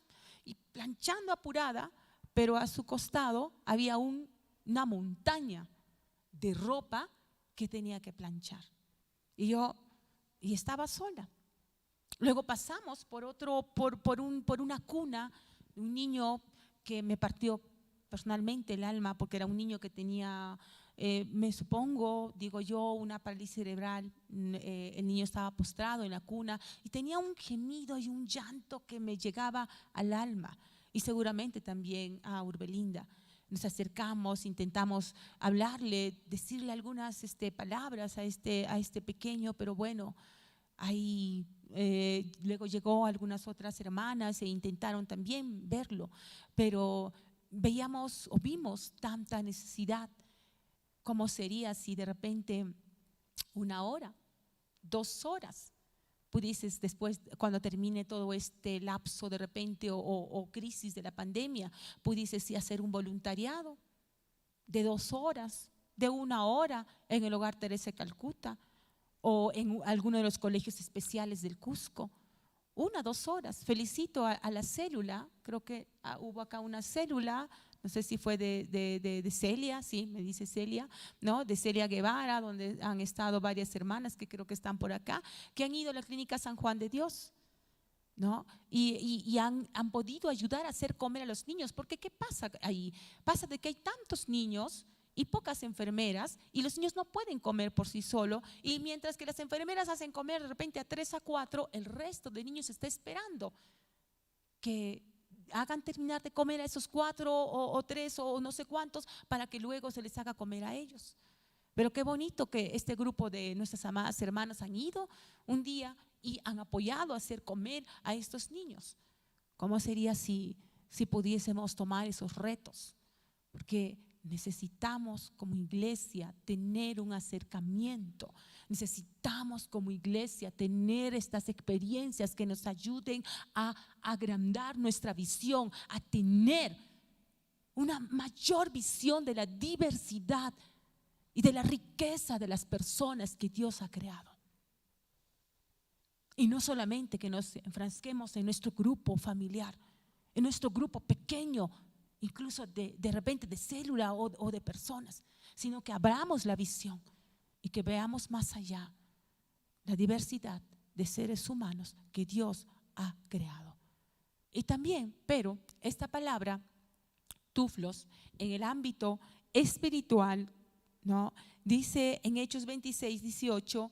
y planchando apurada, pero a su costado había una montaña de ropa que tenía que planchar. Y estaba sola. Luego pasamos por una cuna, un niño que me partió personalmente el alma, porque era un niño que tenía, me supongo, digo yo, una parálisis cerebral. El niño estaba postrado en la cuna y tenía un gemido y un llanto que me llegaba al alma, y seguramente también a Urbelinda. Nos acercamos, intentamos hablarle, decirle algunas palabras a este pequeño, pero bueno, ahí luego llegó algunas otras hermanas e intentaron también verlo, pero vimos tanta necesidad. ¿Cómo sería si de repente 1 hora, 2 horas pudieses después, cuando termine todo este lapso de repente o crisis de la pandemia, pudieses hacer un voluntariado de 2 horas, de 1 hora en el hogar Teresa de Calcuta o en alguno de los colegios especiales del Cusco? 1 o 2 horas. Felicito a la célula, creo que hubo acá una célula, no sé si fue de Celia, sí, me dice Celia, ¿no? De Celia Guevara, donde han estado varias hermanas que creo que están por acá, que han ido a la clínica San Juan de Dios, ¿no? Y han podido ayudar a hacer comer a los niños, porque ¿qué pasa ahí? Pasa de que hay tantos niños y pocas enfermeras, y los niños no pueden comer por sí solos, y mientras que las enfermeras hacen comer de repente a 3 a 4, el resto de niños está esperando que hagan terminar de comer a esos 4 o 3 o no sé cuántos, para que luego se les haga comer a ellos. Pero qué bonito que este grupo de nuestras amadas hermanas han ido un día y han apoyado a hacer comer a estos niños. ¿Cómo sería si pudiésemos tomar esos retos? Porque necesitamos como iglesia tener un acercamiento, necesitamos como iglesia tener estas experiencias que nos ayuden a agrandar nuestra visión, a tener una mayor visión de la diversidad y de la riqueza de las personas que Dios ha creado. Y no solamente que nos enfrasquemos en nuestro grupo familiar, en nuestro grupo pequeño, incluso de repente de célula o de personas, sino que abramos la visión y que veamos más allá la diversidad de seres humanos que Dios ha creado. Y también, pero esta palabra, tuflos, en el ámbito espiritual, ¿no? Dice en Hechos 26, 18,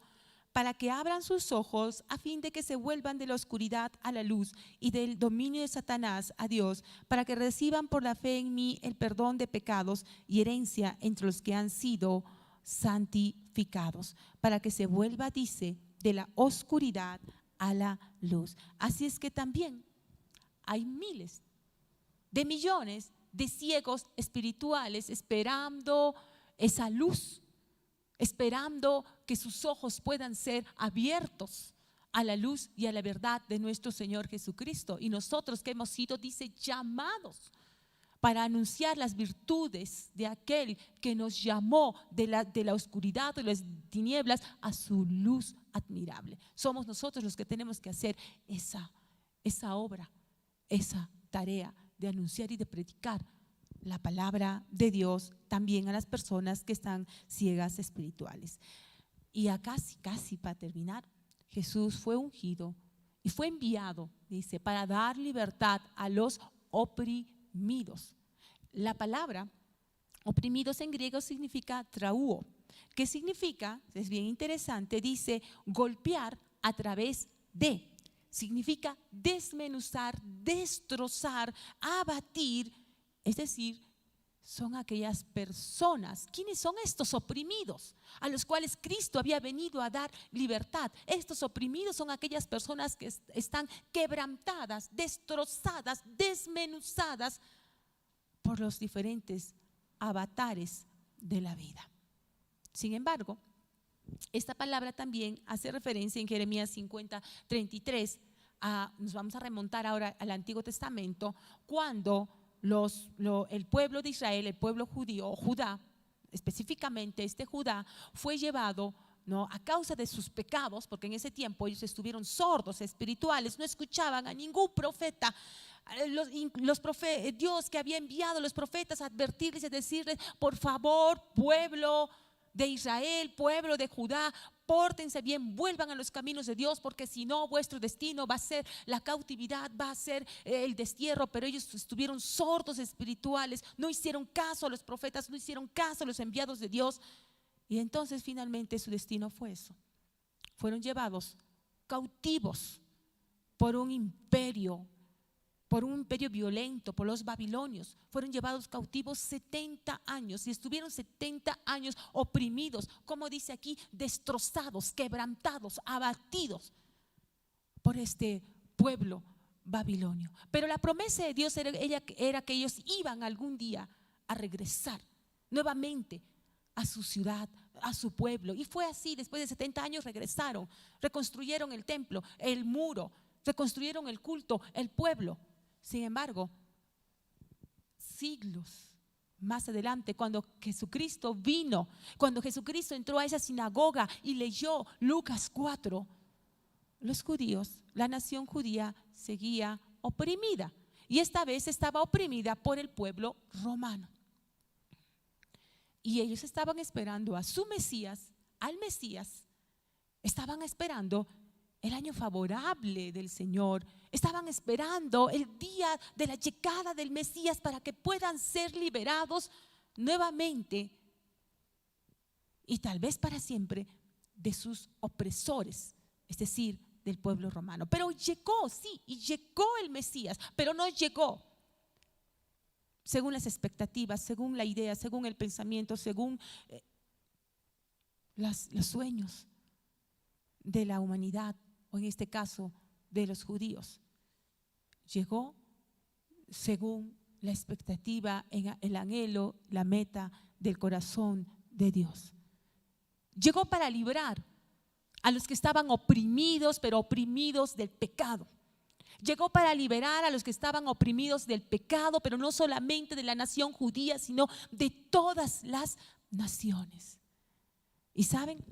para que abran sus ojos a fin de que se vuelvan de la oscuridad a la luz y del dominio de Satanás a Dios, para que reciban por la fe en mí el perdón de pecados y herencia entre los que han sido santificados, para que se vuelva, dice, de la oscuridad a la luz. Así es que también hay miles de millones de ciegos espirituales esperando esa luz, esperando que sus ojos puedan ser abiertos a la luz y a la verdad de nuestro Señor Jesucristo. Y nosotros que hemos sido, dice, llamados para anunciar las virtudes de aquel que nos llamó de la oscuridad, de las tinieblas, a su luz admirable. Somos nosotros los que tenemos que hacer esa obra, esa tarea de anunciar y de predicar la palabra de Dios también a las personas que están ciegas espirituales. Y a casi para terminar, Jesús fue ungido y fue enviado, dice, para dar libertad a los oprimidos. La palabra oprimidos en griego significa trauo, que significa, es bien interesante, dice golpear a través de, significa desmenuzar, destrozar, abatir, es decir, son aquellas personas. ¿Quiénes son estos oprimidos? A los cuales Cristo había venido a dar libertad. Estos oprimidos son aquellas personas que están quebrantadas, destrozadas, desmenuzadas por los diferentes avatares de la vida. Sin embargo, esta palabra también hace referencia en Jeremías 50:33. Nos vamos a remontar ahora al Antiguo Testamento, cuando el pueblo de Israel, el pueblo judío, o Judá, específicamente Judá, fue llevado, ¿no?, a causa de sus pecados, porque en ese tiempo ellos estuvieron sordos espirituales, no escuchaban a ningún profeta. Dios que había enviado a los profetas a advertirles y a decirles: por favor, pueblo de Israel, pueblo de Judá, pórtense bien, vuelvan a los caminos de Dios, porque si no, vuestro destino va a ser la cautividad, va a ser el destierro. Pero ellos estuvieron sordos espirituales, no hicieron caso a los profetas, no hicieron caso a los enviados de Dios. Y entonces finalmente su destino fue eso. Fueron llevados cautivos por un imperio violento, por los babilonios. Fueron llevados cautivos 70 años y estuvieron 70 años oprimidos, como dice aquí, destrozados, quebrantados, abatidos por este pueblo babilonio. Pero la promesa de Dios era que ellos iban algún día a regresar nuevamente a su ciudad, a su pueblo. Y fue así. Después de 70 años regresaron, reconstruyeron el templo, el muro, reconstruyeron el culto, el pueblo. Sin embargo, siglos más adelante, cuando Jesucristo vino, cuando Jesucristo entró a esa sinagoga y leyó Lucas 4, los judíos, la nación judía seguía oprimida, y esta vez estaba oprimida por el pueblo romano. Y ellos estaban esperando a su Mesías, al Mesías, estaban esperando el año favorable del Señor, estaban esperando el día de la llegada del Mesías para que puedan ser liberados nuevamente y tal vez para siempre de sus opresores, es decir, del pueblo romano. Pero llegó, sí, y llegó el Mesías, pero no llegó según las expectativas, según la idea, según el pensamiento, según los sueños de la humanidad, o en este caso de los judíos. Llegó según la expectativa, el anhelo, la meta del corazón de Dios. Llegó para librar a los que estaban oprimidos, pero oprimidos del pecado. Llegó para liberar a los que estaban oprimidos del pecado, pero no solamente de la nación judía, sino de todas las naciones. Y saben,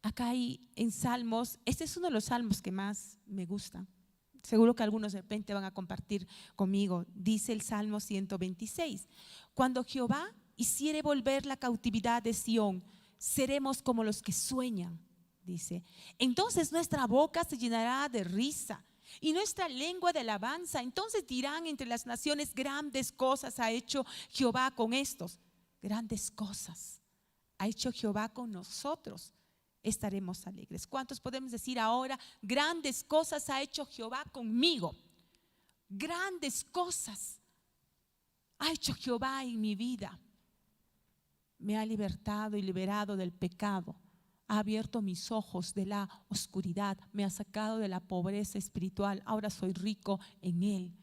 acá hay en Salmos, este es uno de los salmos que más me gustan. Seguro que algunos de repente van a compartir conmigo. Dice el Salmo 126: cuando Jehová hiciere volver la cautividad de Sión, seremos como los que sueñan, dice. Entonces nuestra boca se llenará de risa y nuestra lengua de alabanza. Entonces dirán entre las naciones: grandes cosas ha hecho Jehová con estos. Grandes cosas ha hecho Jehová con nosotros. Estaremos alegres. ¿Cuántos podemos decir ahora: grandes cosas ha hecho Jehová conmigo? Grandes cosas ha hecho Jehová en mi vida. Me ha libertado y liberado del pecado. Ha abierto mis ojos de la oscuridad. Me ha sacado de la pobreza espiritual. Ahora soy rico en Él.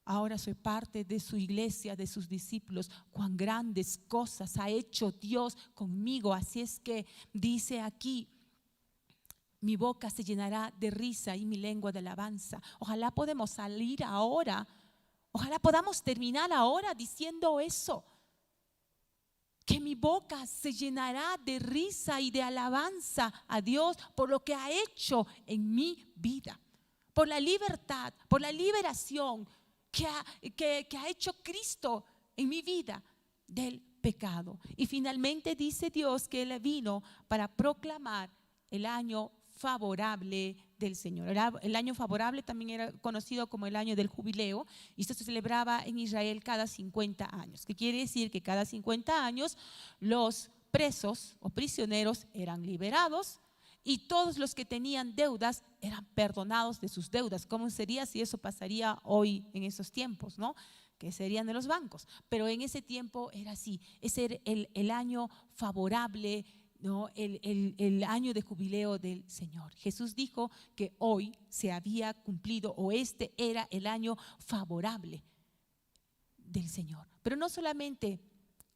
Ahora soy parte de su iglesia, de sus discípulos. Cuán grandes cosas ha hecho Dios conmigo. Así es que dice aquí: mi boca se llenará de risa y mi lengua de alabanza. Ojalá podamos salir ahora, ojalá podamos terminar ahora diciendo eso. Que mi boca se llenará de risa y de alabanza a Dios por lo que ha hecho en mi vida. Por la libertad, por la liberación que ha hecho Cristo en mi vida del pecado. Y finalmente dice Dios que Él vino para proclamar el año favorable del Señor. El año favorable también era conocido como el año del jubileo, y esto se celebraba en Israel cada 50 años. ¿Qué quiere decir? Que cada 50 años los presos o prisioneros eran liberados y todos los que tenían deudas eran perdonados de sus deudas. ¿Cómo sería si eso pasaría hoy en esos tiempos, no? Que serían de los bancos. Pero en ese tiempo era así. Ese era el año favorable, ¿no? El año de jubileo del Señor. Jesús dijo que hoy se había cumplido, o este era el año favorable del Señor. Pero no solamente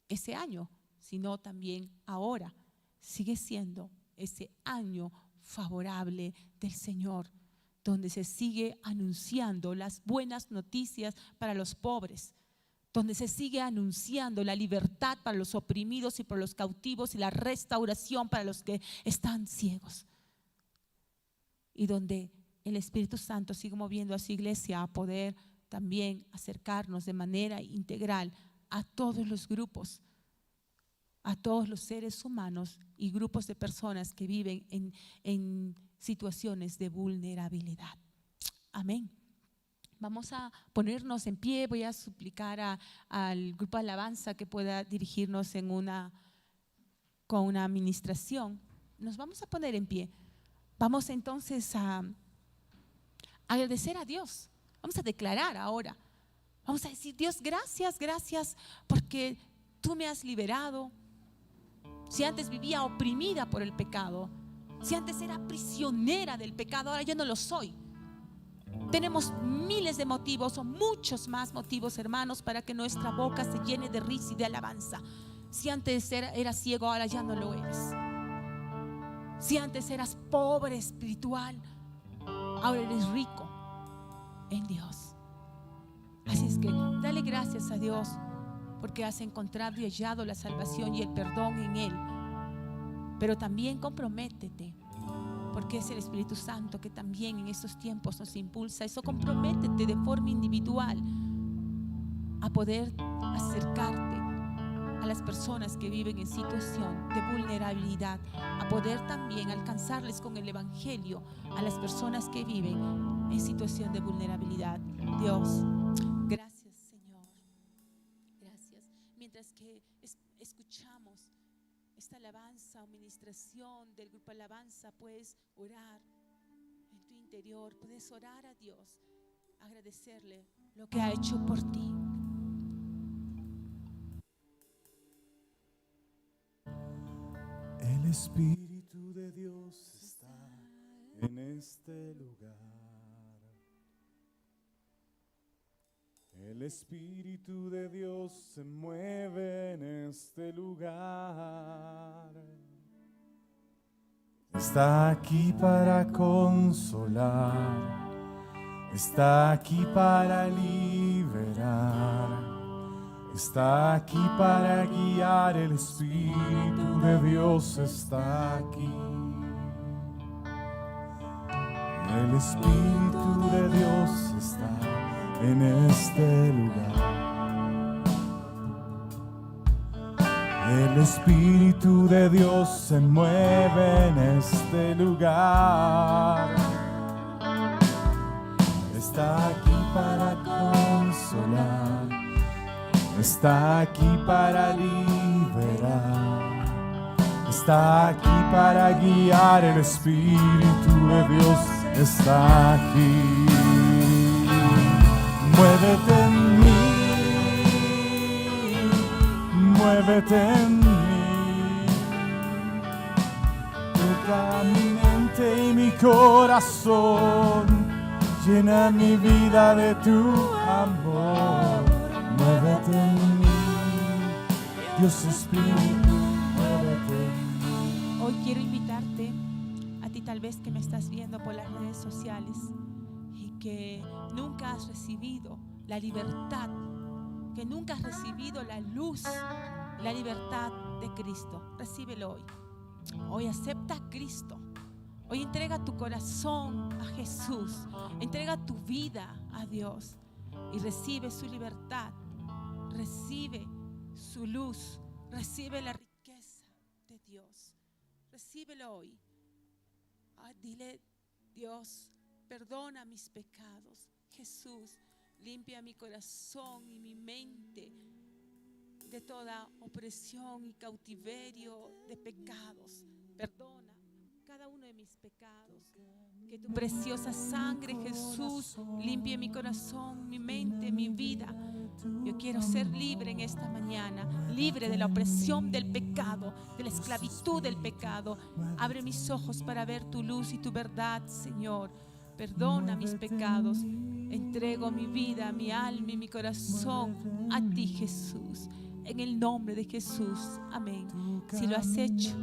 ese año, sino también ahora sigue siendo ese año favorable del Señor, donde se sigue anunciando las buenas noticias para los pobres, donde se sigue anunciando la libertad para los oprimidos y para los cautivos y la restauración para los que están ciegos, y donde el Espíritu Santo sigue moviendo a su iglesia a poder también acercarnos de manera integral a todos los grupos, a todos los seres humanos y grupos de personas que viven en situaciones de vulnerabilidad. Amén. Vamos a ponernos en pie. Voy a suplicar al grupo de alabanza que pueda dirigirnos con una administración. Nos vamos a poner en pie. Vamos entonces a agradecer a Dios. Vamos a declarar ahora. Vamos a decir: Dios, gracias, gracias porque tú me has liberado. Si antes vivía oprimida por el pecado, si antes era prisionera del pecado, ahora yo no lo soy. Tenemos miles de motivos o muchos más motivos, hermanos, para que nuestra boca se llene de risa y de alabanza. Si antes eras ciego, ahora ya no lo eres. Si antes eras pobre espiritual, ahora eres rico en Dios. Así es que dale gracias a Dios porque has encontrado y hallado la salvación y el perdón en Él. Pero también comprométete, porque es el Espíritu Santo que también en estos tiempos nos impulsa. Eso, comprométete de forma individual a poder acercarte a las personas que viven en situación de vulnerabilidad, a poder también alcanzarles con el Evangelio a las personas que viven en situación de vulnerabilidad. Dios, gracias, Señor. Gracias. Mientras que escuchamos esta alabanza o ministración del grupo alabanza, puedes orar en tu interior, puedes orar a Dios, agradecerle lo que ha hecho por ti. El Espíritu de Dios está en este lugar. El Espíritu de Dios se mueve en este lugar. Está aquí para consolar, está aquí para liberar, está aquí para guiar. El Espíritu de Dios está aquí. El Espíritu de Dios está en este lugar. El Espíritu de Dios se mueve en este lugar. Está aquí para consolar, está aquí para liberar, está aquí para guiar. El Espíritu de Dios está aquí. Muévete en mí, muévete en mí, toca mi mente y mi corazón, llena mi vida de tu amor. Muévete en mí, Dios Espíritu, muévete en mí. Hoy quiero invitarte a ti tal vez que me estás viendo por las redes sociales y que nunca has recibido la libertad, que nunca has recibido la luz, la libertad de Cristo. Recíbelo hoy. Hoy acepta a Cristo. Hoy entrega tu corazón a Jesús. Entrega tu vida a Dios y recibe su libertad. Recibe su luz. Recibe la riqueza de Dios. Recíbelo hoy. Dile, Dios, perdona mis pecados. Jesús, limpia mi corazón y mi mente de toda opresión y cautiverio de pecados. Perdona cada uno de mis pecados. Que tu preciosa sangre, Jesús, limpie mi corazón, mi mente, mi vida. Yo quiero ser libre en esta mañana, libre de la opresión del pecado, de la esclavitud del pecado. Abre mis ojos para ver tu luz y tu verdad, Señor. Perdona mis pecados. Entrego mi vida, mi alma y mi corazón a ti, Jesús. En el nombre de Jesús. Amén. Si lo has hecho,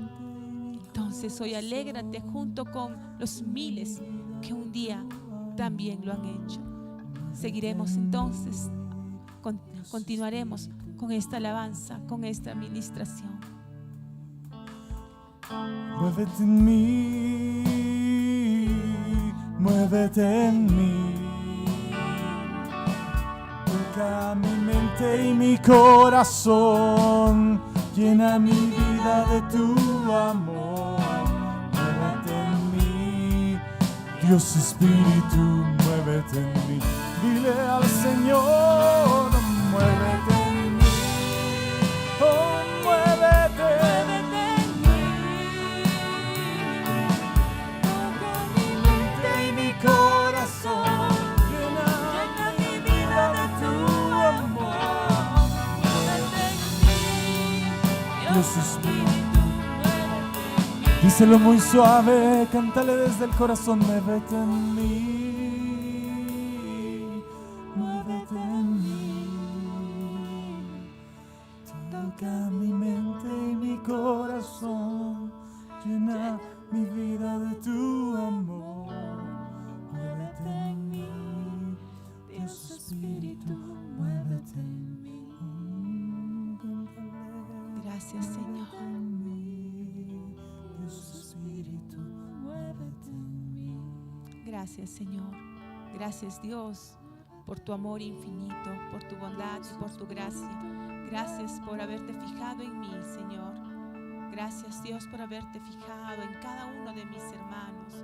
entonces hoy alégrate junto con los miles que un día también lo han hecho. Seguiremos entonces, continuaremos con esta alabanza, con esta administración. Muévete en mí, muévete en mí. Toca mi mente y mi corazón, llena mi vida de tu amor. Muévete en mí, Dios Espíritu, muévete en mí. Dile al Señor, muévete en mí, oh, muévete en mí. Toca mi mente y mi corazón, llena mi vida de tu amor. Muévete en mí, Dios Espíritu. Díselo muy suave, cántale desde el corazón. Muévete en mí, muévete en mí. Toca mi mente y mi corazón, llena mi vida de tu amor. Muévete en mí, Dios Espíritu, muévete en mí. Gracias, Señor. Gracias, Señor. Gracias, Dios, por tu amor infinito, por tu bondad y por tu gracia. Gracias por haberte fijado en mí, Señor. Gracias, Dios, por haberte fijado en cada uno de mis hermanos.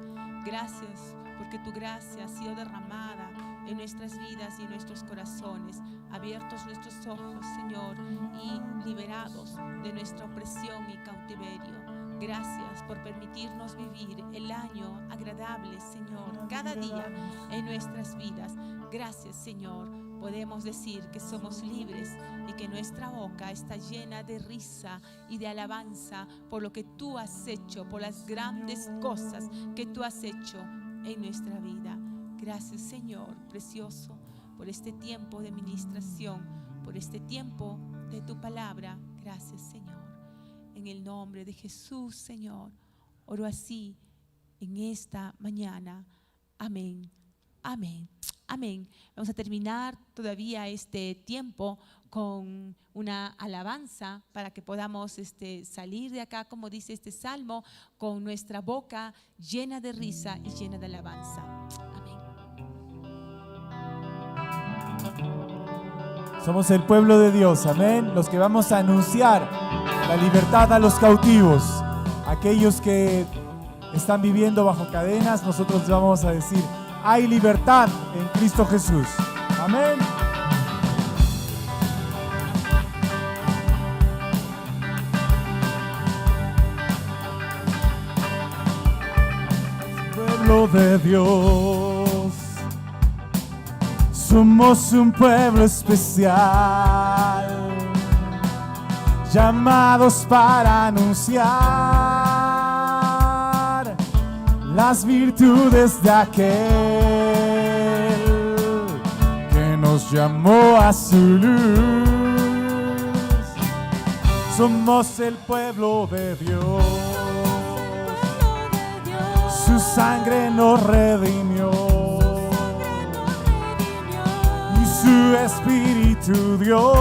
Gracias porque tu gracia ha sido derramada en nuestras vidas y en nuestros corazones. Abiertos nuestros ojos, Señor, y liberados de nuestra opresión y cautiverio. Gracias por permitirnos vivir el año agradable, Señor, cada día en nuestras vidas. Gracias, Señor. Podemos decir que somos libres y que nuestra boca está llena de risa y de alabanza por lo que tú has hecho, por las grandes cosas que tú has hecho en nuestra vida. Gracias, Señor, precioso, por este tiempo de ministración, por este tiempo de tu palabra. Gracias, Señor. En el nombre de Jesús, Señor, oro así en esta mañana. Amén, amén, amén. Vamos a terminar todavía este tiempo con una alabanza para que podamos salir de acá, como dice este salmo, con nuestra boca llena de risa y llena de alabanza. Amén. Somos el pueblo de Dios, amén. Los que vamos a anunciar la libertad a los cautivos, aquellos que están viviendo bajo cadenas. Nosotros les vamos a decir: hay libertad en Cristo Jesús. Amén. Pueblo de Dios, somos un pueblo especial, llamados para anunciar las virtudes de aquel nos llamó a su luz. Somos el pueblo de Dios. Su sangre nos redimió. Y su espíritu dio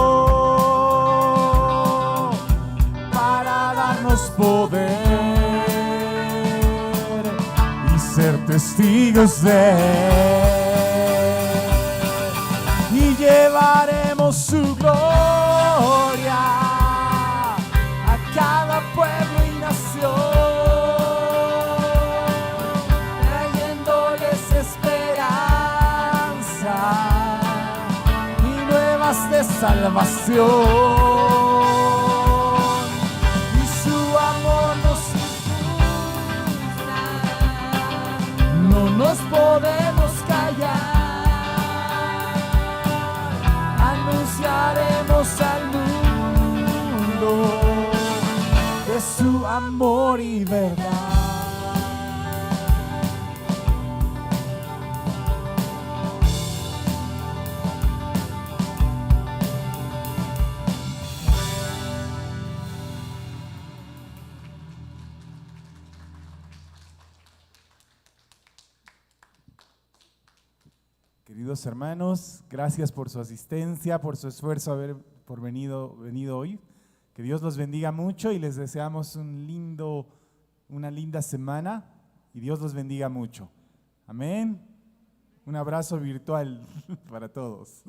para darnos poder y ser testigos de Él. Y llevaremos su gloria a cada pueblo y nación, trayéndoles esperanza y nuevas de salvación. Y su amor nos impulsa, no nos podemos callar. Anunciaremos al mundo de su amor y verdad. Queridos hermanos, gracias por su asistencia, por su esfuerzo por venido hoy. Que Dios los bendiga mucho y les deseamos una linda semana y Dios los bendiga mucho. Amén. Un abrazo virtual para todos.